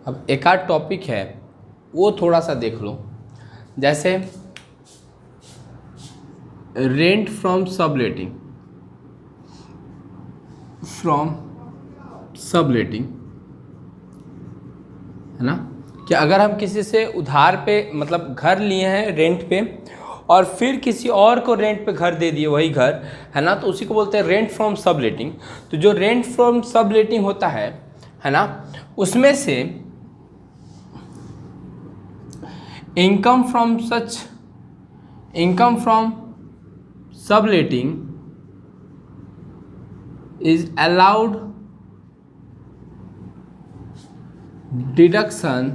अब एक आध टॉपिक है वो थोड़ा सा देख लो, जैसे रेंट फ्रॉम सबलेटिंग, है ना, कि अगर हम किसी से उधार पे मतलब घर लिए हैं रेंट पे और फिर किसी और को रेंट पे घर दे दिए वही घर, है ना, तो उसी को बोलते हैं रेंट फ्रॉम सबलेटिंग। तो जो रेंट फ्रॉम सबलेटिंग होता है ना, उसमें से income from subletting is allowed deduction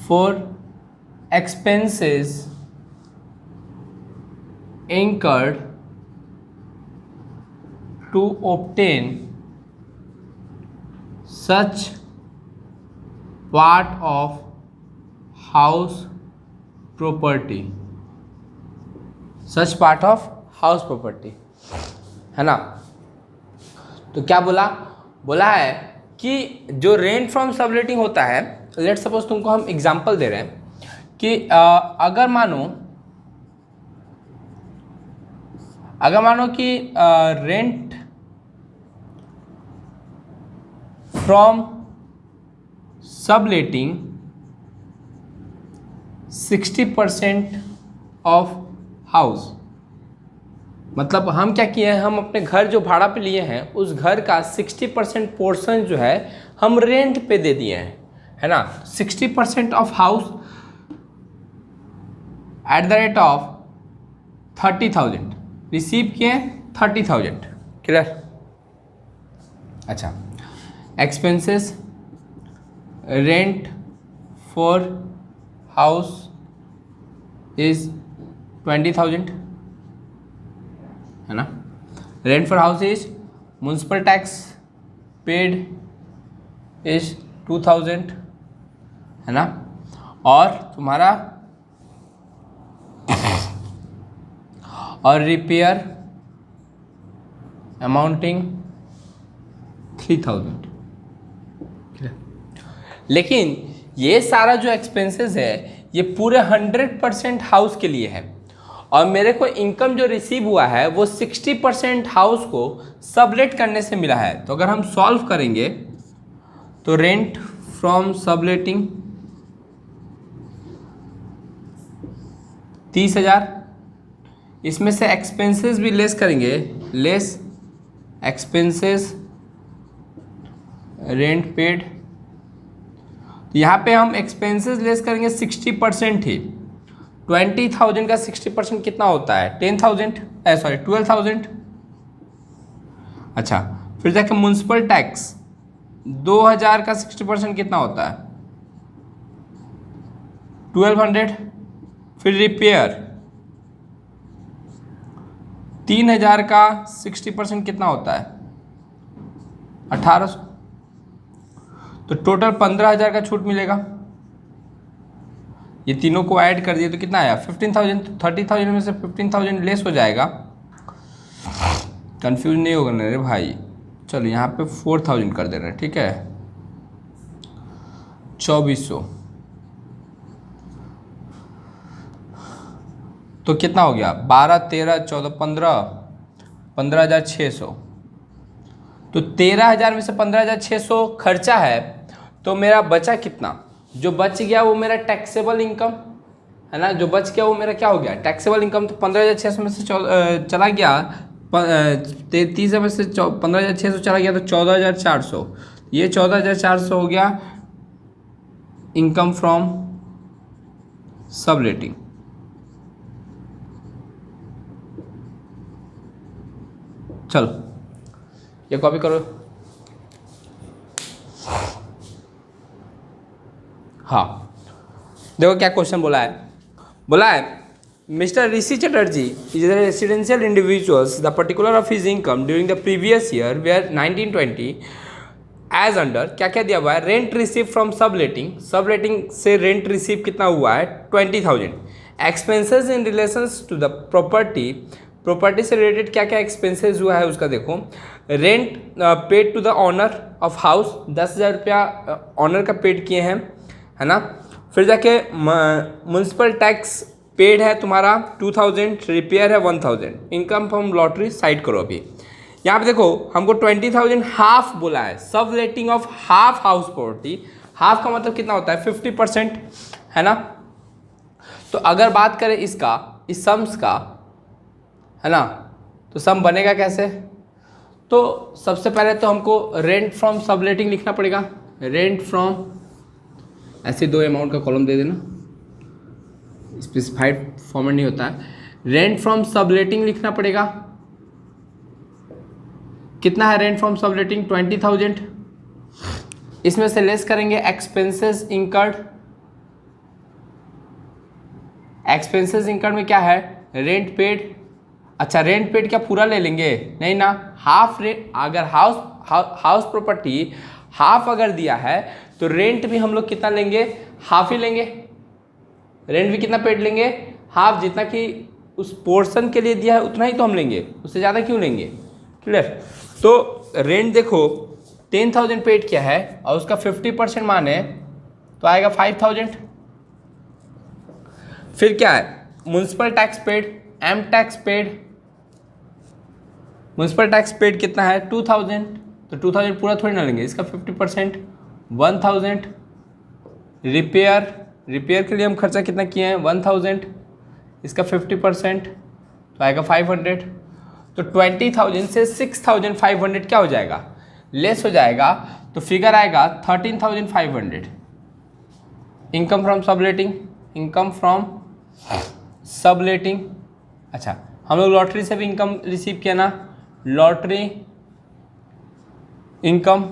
for expenses incurred to obtain such part of house property, है ना। तो क्या बोला है कि जो रेंट फ्रॉम सबलेटिंग होता है, लेट सपोज तुमको हम एग्जांपल दे रहे हैं कि अगर मानो कि rent from subletting 60% of house, मतलब हम क्या किए हैं, हम अपने घर जो भाड़ा पे लिए हैं उस घर का 60% पोर्शन जो है हम रेंट पे दे दिए हैं, है ना। 60% of house at the rate of 30,000 receive किए 30,000, क्लियर। अच्छा, expenses rent for house is 20,000, है ना। Rent for house is municipal tax paid is 2,000, है ना, और तुम्हारा और रिपेयर अमाउंटिंग 3,000। लेकिन ये सारा जो एक्सपेंसेस है ये पूरे 100% हाउस के लिए है और मेरे को इनकम जो रिसीव हुआ है वो 60% हाउस को सबलेट करने से मिला है। तो अगर हम सॉल्व करेंगे तो रेंट फ्रॉम सबलेटिंग 30,000, इसमें से एक्सपेंसेस भी लेस करेंगे, लेस एक्सपेंसेस रेंट पेड। तो यहाँ पे हम एक्सपेंसेस लेस करेंगे 60% ही। 20,000 का 60% कितना होता है 12,000। अच्छा, फिर जाके म्युनिसिपल टैक्स 2,000 का 60% कितना होता है 1,200। फिर रिपेयर 3,000 का 60% कितना होता है 1,800। तो टोटल 15,000 का छूट मिलेगा। ये तीनों को ऐड कर दिए तो कितना आया 15,000। तो 30,000 में से 15,000 लेस हो जाएगा। कंफ्यूज नहीं होगा ना रे भाई। चलो यहाँ पे 4,000 कर दे रहे हैं, ठीक है 2,400। तो कितना हो गया 12, 13, 14, 15,600। तो 13,000 में से 15,600 खर्चा है, तो मेरा बचा कितना, जो बच गया वो मेरा टैक्सेबल इनकम है ना, जो बच गया वो मेरा क्या हो गया टैक्सेबल इनकम। तो 15,600 में से चला गया 30 में से 15,600 चला गया तो 14,400। ये 14,400 हो गया इनकम फ्रॉम सबलेटिंग। चलो ये कॉपी करो। हाँ देखो क्या क्वेश्चन बोला है mister Rishi Chatterjee is a residential individuals the particular of his income during the previous year were 1920 as under क्या क्या दिया हुआ है रेंट रिसीव फ्रॉम सबलेटिंग से रेंट रिसीव कितना हुआ है 20,000। Expenses in relation to the property property से रिलेटेड क्या क्या एक्सपेंसेस हुआ है उसका देखो। Rent paid to the owner of house, 10,000 रुपया ऑनर का पेड किए हैं, है ना। फिर जाके म्यूनसिपल टैक्स पेड है तुम्हारा 2,000, रिपेयर है 1,000, इनकम फ्रॉम लॉटरी साइड करो। अभी यहाँ पे देखो हमको 20,000 हाफ बोला है, सब letting off half house property. Half का मतलब कितना होता है 50%, है ना। तो अगर बात करें इसका, इस सम्स का, है ना, तो सम बनेगा कैसे। तो सबसे पहले तो हमको रेंट फ्रॉम सबलेटिंग लिखना पड़ेगा। रेंट फ्रॉम, ऐसे दो अमाउंट का कॉलम दे देना, स्पेसिफाइड फॉर्मेट नहीं होता है। रेंट फ्रॉम सबलेटिंग लिखना पड़ेगा। कितना है रेंट फ्रॉम सबलेटिंग 20,000। इसमें से लेस करेंगे एक्सपेंसेस इंकर्ड। एक्सपेंसेस इंकर्ड में क्या है, रेंट पेड। अच्छा रेंट पेड क्या पूरा ले लेंगे, नहीं ना, हाफ रेंट। अगर हाउस प्रॉपर्टी हाफ अगर दिया है तो रेंट भी हम लोग कितना लेंगे, हाफ ही लेंगे। रेंट भी कितना पेड लेंगे, हाफ। जितना कि उस पोर्शन के लिए दिया है उतना ही तो हम लेंगे, उससे ज़्यादा क्यों लेंगे, क्लियर। तो रेंट देखो 10,000 पेड किया है और उसका 50% माने तो आएगा 5,000। फिर क्या है, municipal tax paid, M tax paid. Municipal tax paid कितना है 2,000, तो 2,000 पूरा थोड़ी ना लेंगे, इसका 50% 1,000। रिपेयर के लिए हम खर्चा कितना किए हैं 1,000, इसका 50% तो आएगा 500। तो 20,000 से 6,500 क्या हो जाएगा, लेस हो जाएगा। तो फिगर आएगा 13,500। Income from subletting, income from subletting. अच्छा हम लोग लॉटरी से भी इनकम रिसीव किया ना, लॉटरी इनकम।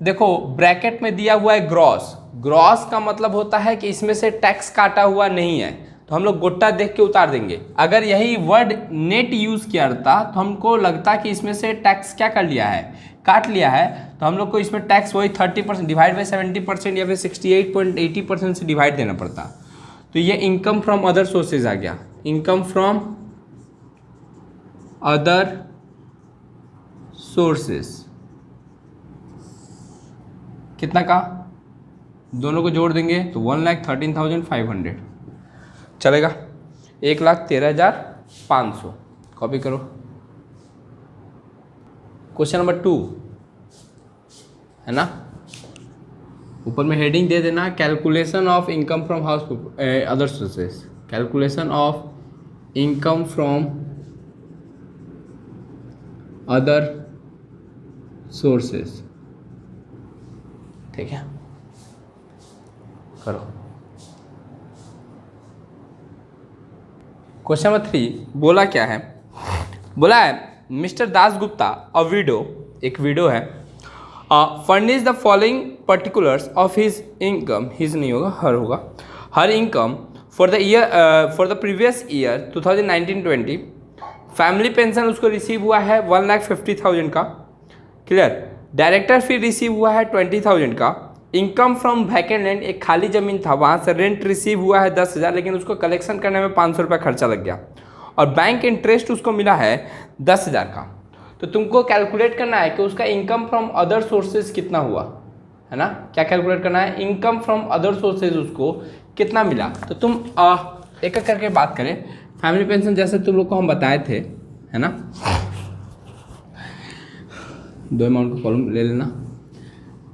देखो ब्रैकेट में दिया हुआ है ग्रॉस। ग्रॉस का मतलब होता है कि इसमें से टैक्स काटा हुआ नहीं है, तो हम लोग गोटा देख के उतार देंगे। अगर यही वर्ड नेट यूज़ किया था तो हमको लगता कि इसमें से टैक्स क्या कर लिया है, काट लिया है, तो हम लोग को इसमें टैक्स वही 30% डिवाइड बाई 70% या फिर 68.80% से डिवाइड देना पड़ता। तो ये इनकम फ्रॉम अदर सोर्सेज आ गया, इनकम फ्रॉम अदर सोर्सेस। कितना का, दोनों को जोड़ देंगे तो 1,13,500 चलेगा। 1,13,500 कॉपी करो। क्वेश्चन नंबर 2 है ना, ऊपर में हेडिंग दे देना, calculation of income from house other sources. Calculation of income from other sources, ठीक है, करो। क्वेश्चन नंबर 3 बोला क्या है, बोला है mister Das Gupta a widow, एक विडो है, furnish the following particulars of his income, his नहीं होगा, हर होगा, her income for the year, for the previous year 2019-20। Family pension उसको रिसीव हुआ है 1,50,000 का, क्लियर। डायरेक्टर फी रिसीव हुआ है 20,000 का। इनकम फ्रॉम वैकेंट लैंड, एक खाली ज़मीन था वहाँ से रेंट रिसीव हुआ है 10,000, लेकिन उसको कलेक्शन करने में 500 रुपये खर्चा लग गया। और बैंक इंटरेस्ट उसको मिला है 10,000 का। तो तुमको कैलकुलेट करना है कि उसका इनकम फ्रॉम अदर सोर्सेज कितना हुआ, है ना। क्या कैलकुलेट करना है, इनकम फ्रॉम अदर सोर्सेज उसको कितना मिला। तो तुम एक एक करके बात करें। फैमिली पेंशन जैसे तुम लोग को हम बताए थे, है ना, दो अमाउंट का कॉलम ले लेना।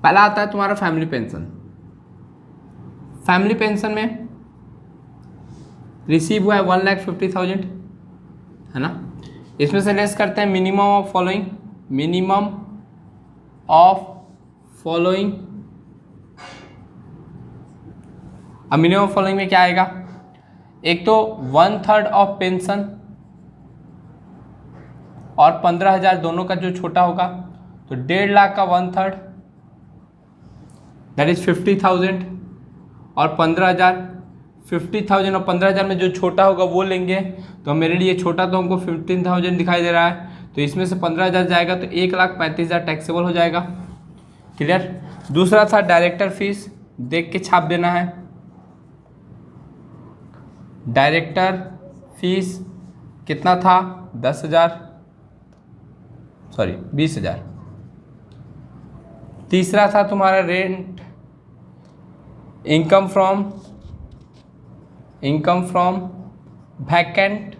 पहला आता है तुम्हारा फैमिली पेंशन। फैमिली पेंशन में रिसीव हुआ है 1,50,000, है ना। इसमें से लेस करते हैं minimum of following, minimum of following. अब मिनिमम ऑफ फॉलोइंग में क्या आएगा, एक तो 1/3 ऑफ पेंशन और 15,000 दोनों का जो छोटा होगा, तो 1.5 लाख का 1/3 दैट इज 50,000 और 15,000, 50,000 और 15,000 में जो छोटा होगा वो लेंगे। तो मेरे लिए छोटा तो हमको 15,000 दिखाई दे रहा है, तो इसमें से 15,000 जाएगा तो 1,35,000 टैक्सेबल हो जाएगा, क्लियर। दूसरा था डायरेक्टर फीस, देख के छाप देना है। डायरेक्टर फीस कितना था 10,000, सॉरी 20,000। तीसरा था तुम्हारा rent, income from vacant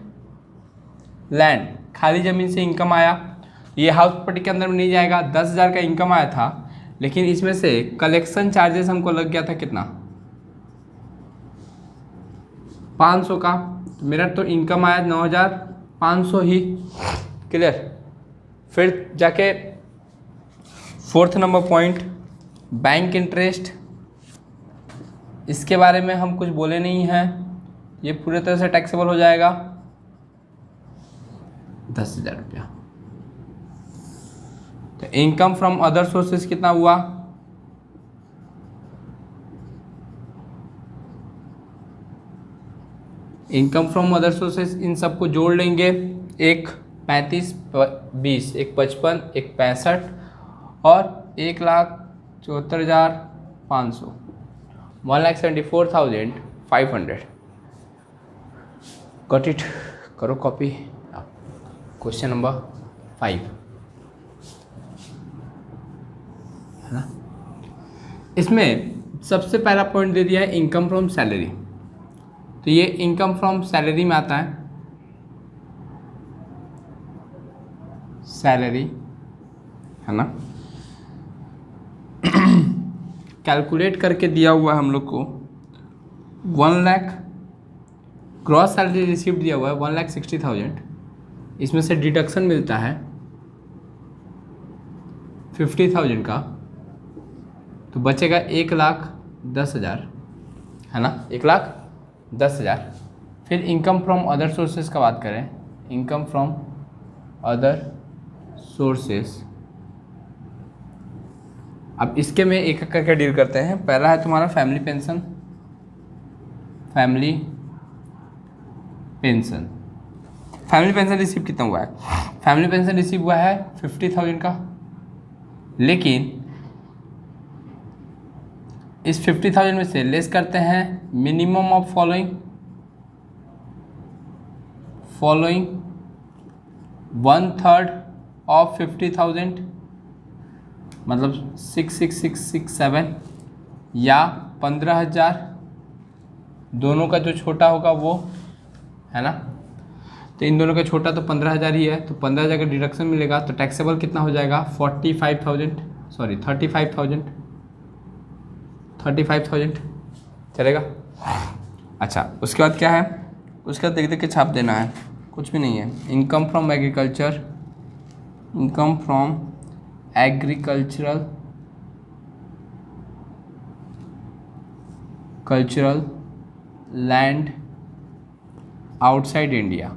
land, खाली ज़मीन से इनकम आया। ये हाउस प्रॉपर्टी के अंदर में नहीं जाएगा। 10,000 का इनकम आया था, लेकिन इसमें से कलेक्शन चार्जेस हमको लग गया था कितना, 500 का। तो मेरा तो इनकम आया 9,500 ही। क्लियर। फिर जाके 4th number point, bank interest. इसके बारे में हम कुछ बोले नहीं हैं, ये पूरे तरह से टैक्सेबल हो जाएगा 10,000 रुपया। तो इनकम फ्रॉम अदर सोर्सेस कितना हुआ, इनकम फ्रॉम अदर सोर्सेस, इन सबको जोड़ लेंगे। एक 35, 20, एक 55, एक 65 और 1,74,500, 1,74,500। Got it. करो कॉपी। क्वेश्चन नंबर 5 है ना। इसमें सबसे पहला पॉइंट दे दिया है इनकम फ्रॉम सैलरी। तो ये इनकम फ्रॉम सैलरी में आता है, सैलरी है ना। कैलकुलेट करके दिया हुआ है हम लोग को 1 लाख ग्रॉस सैलरी रिसीव्ड दिया हुआ है 1,60,000। इसमें से डिडक्शन मिलता है 50,000 का, तो बचेगा 1,10,000 है ना, 1,10,000। फिर इनकम फ्रॉम अदर सोर्सेज का बात करें, इनकम फ्रॉम अदर सोर्सेस। अब इसके में एक एक करके डील करते हैं। पहला है तुम्हारा family pension, family pension receive कितना हुआ है, फैमिली पेंशन रिसीव हुआ है 50,000 का। लेकिन इस 50,000 में से लेस करते हैं मिनिमम ऑफ फॉलोइंग 1/3 ऑफ 50,000, मतलब 66667 या 15,000। दोनों का जो छोटा होगा वो है ना, तो इन दोनों का छोटा तो 15,000 ही है, तो 15,000 का डिडक्शन मिलेगा। तो टैक्सेबल कितना हो जाएगा 35,000 चलेगा। अच्छा, उसके बाद क्या है, उसके बाद देख के छाप देना है, कुछ भी नहीं है। Income from agriculture, income from cultural land outside India.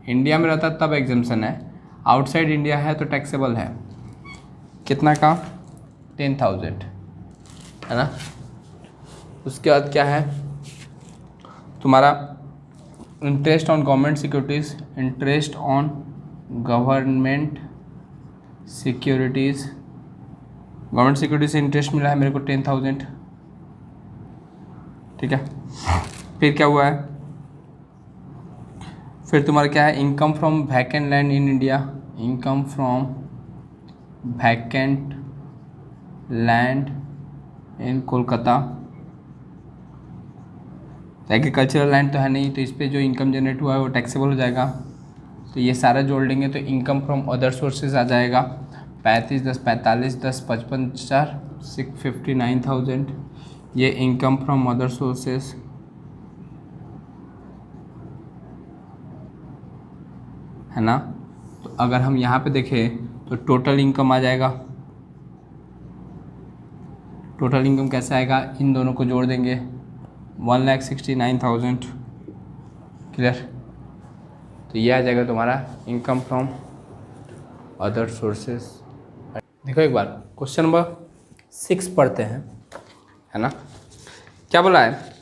India में रहता तब एग्जाम्पशन है, आउटसाइड इंडिया है तो टैक्सेबल है कितना का 10,000 है ना। उसके बाद क्या है तुम्हारा interest on government securities, interest on government securities, government security से इंटरेस्ट मिला है मेरे को 10,000। ठीक है। फिर क्या हुआ है, फिर तुम्हारा क्या है income from vacant land in India, income from vacant land in Kolkata. Agricultural land तो है नहीं, तो इस पर जो इनकम जनरेट हुआ है वो टैक्सेबल हो जाएगा। तो ये सारा जोड़ लेंगे तो इनकम फ्रॉम अदर सोर्सेज आ जाएगा 35, 10, 45, 10, 55, 4, 659,000। ये इनकम फ्रॉम अदर सोर्सेज है ना। तो अगर हम यहाँ पे देखें तो टोटल इनकम आ जाएगा। टोटल इनकम कैसे आएगा, इन दोनों को जोड़ देंगे 1,69,000। क्लियर। तो ये आ जाएगा तुम्हारा इनकम फ्रॉम अदर सोर्सेज। देखो एक बार क्वेश्चन नंबर 6 पढ़ते हैं, है ना। क्या बोला है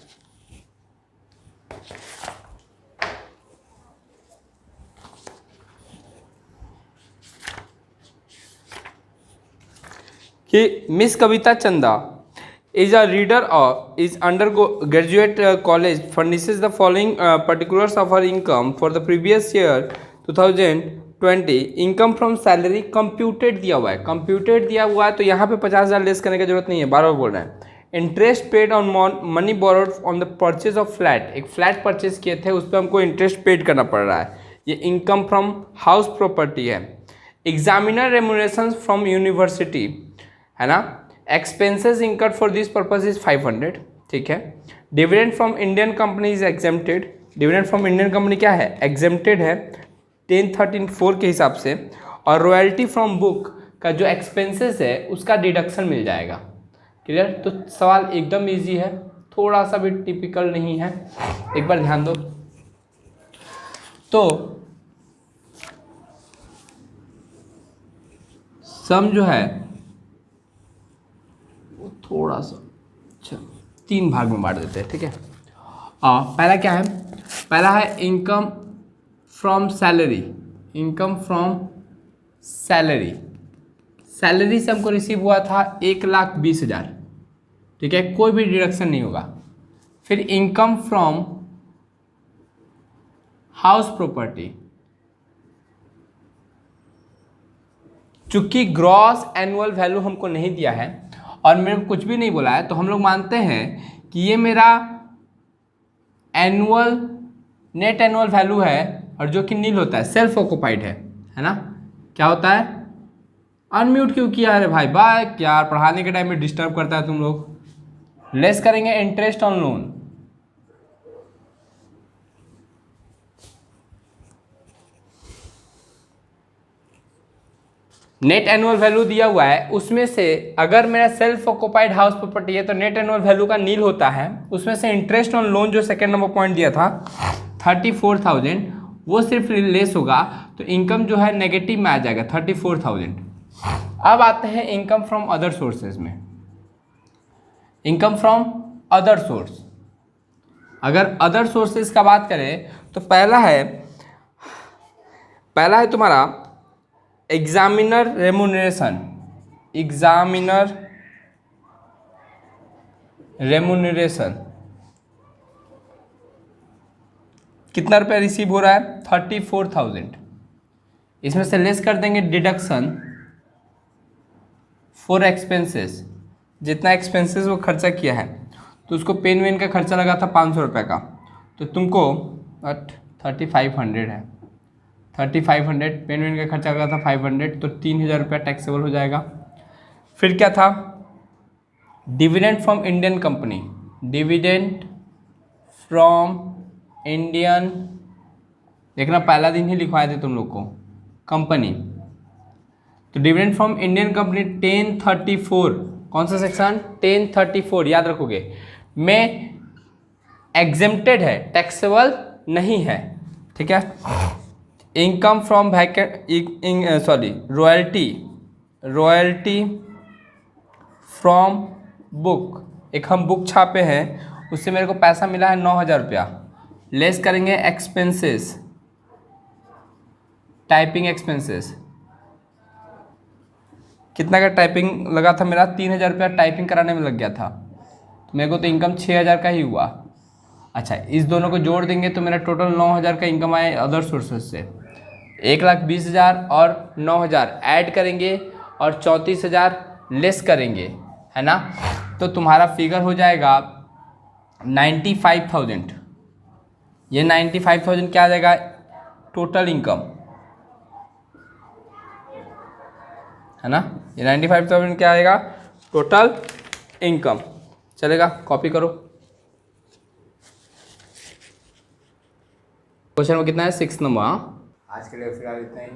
कि मिस कविता चंदा is a reader or is undergraduate college furnishes the following particulars of her income for the previous year 2020 income from salary computed दिया हुआ है, computed दिया हुआ है तो यहाँ पे 50,000 लेस करने की जरूरत नहीं है, बार बार बोल रहे हैं। Interest paid on money borrowed on the purchase of flat, एक फ्लैट परचेज किए थे उस पर हमको इंटरेस्ट पेड करना पड़ रहा है, ये इनकम फ्रॉम हाउस प्रॉपर्टी है। एग्जामिनर रेम्यूनरेशन फ्रॉम यूनिवर्सिटी है ना, expenses incurred for this purpose is 500, ठीक है। Dividend from Indian company is exempted, dividend from Indian company क्या है, एग्जेम्प्टेड है 10(13)(4) के हिसाब से। और रॉयल्टी फ्रॉम बुक का जो एक्सपेंसेस है उसका डिडक्शन मिल जाएगा। क्लियर? तो सवाल एकदम इजी है, थोड़ा सा भी टिपिकल नहीं है, एक बार ध्यान दो। तो सम जो है वो थोड़ा सा अच्छा 3 भाग में बांट देते हैं, ठीक है। पहला क्या है, पहला है income from salary, income from salary, salary से हमको रिसीव हुआ था 1,20,000, ठीक है, कोई भी डिडक्शन नहीं होगा। फिर इनकम फ्रॉम हाउस प्रॉपर्टी, चूंकि ग्रॉस एनुअल वैल्यू हमको नहीं दिया है और मेरे को कुछ भी नहीं बोला है तो हम लोग मानते हैं कि ये मेरा एनुअल नेट एनुअल वैल्यू है और जो कि नील होता है, सेल्फ ऑक्युपाइड है ना। क्या होता है, अनम्यूट क्यों किया है भाई, यार पढ़ाने के टाइम में डिस्टर्ब करता है तुम लोग। लेस करेंगे interest on loan, net annual value दिया हुआ है, उसमें से अगर मेरा सेल्फ ऑक्युपाइड हाउस प्रॉपर्टी है तो नेट एनुअल वैल्यू का नील होता है, उसमें से इंटरेस्ट ऑन लोन जो सेकेंड नंबर पॉइंट दिया था 34,000 वो सिर्फ लेस होगा तो इनकम जो है नेगेटिव में आ जाएगा 34,000। अब आते हैं इनकम फ्रॉम अदर सोर्सेज में, इनकम फ्रॉम अदर सोर्स। अगर अदर सोर्सेज का बात करें तो पहला है तुम्हारा एग्जामिनर रेम्यूनरेशन, एग्जामिनर रेम्यूनरेशन कितना रुपया रिसीव हो रहा है 34,000, इसमें से लेस कर देंगे डिडक्शन फॉर एक्सपेंसेस, जितना एक्सपेंसेस वो खर्चा किया है तो उसको पेन वेन का खर्चा लगा था 500 रुपये का, तो तुमको 3500 है, 3500 पेन वेन का खर्चा लगा था 500 तो 3,000 रुपया टैक्सेबल हो जाएगा। फिर क्या था, dividend from Indian company, dividend from Indian, देखना पहला दिन ही लिखवाए थे तुम लोग को कंपनी, तो डिविडेंड फ्रॉम इंडियन कंपनी 1034, कौन सा सेक्शन 1034 याद रखोगे, में एग्जेम्प्टेड है, टैक्सेबल नहीं है, ठीक है। Income from royalty from book, एक हम बुक छापे हैं उससे मेरे को पैसा मिला है 9,000 रुपया, लेस करेंगे एक्सपेंसेस, टाइपिंग एक्सपेंसेस, कितना का टाइपिंग लगा था मेरा 3,000 रुपया टाइपिंग कराने में लग गया था, तो मेरे को तो इनकम 6,000 का ही हुआ। अच्छा, इस दोनों को जोड़ देंगे तो मेरा टोटल 9,000 का इनकम आए अदर सोर्सेज से, 1,20,000 और 9,000 ऐड करेंगे और 34,000 लेस करेंगे, है ना, तो तुम्हारा फिगर हो जाएगा 95,000। ये 95,000 क्या आ जाएगा टोटल इनकम, है ना, ये 95,000 क्या आएगा टोटल इनकम। चलेगा, कॉपी करो। क्वेश्चन में कितना है 6 नंबर। हाँ, आज के लिए फिलहाल इतना ही।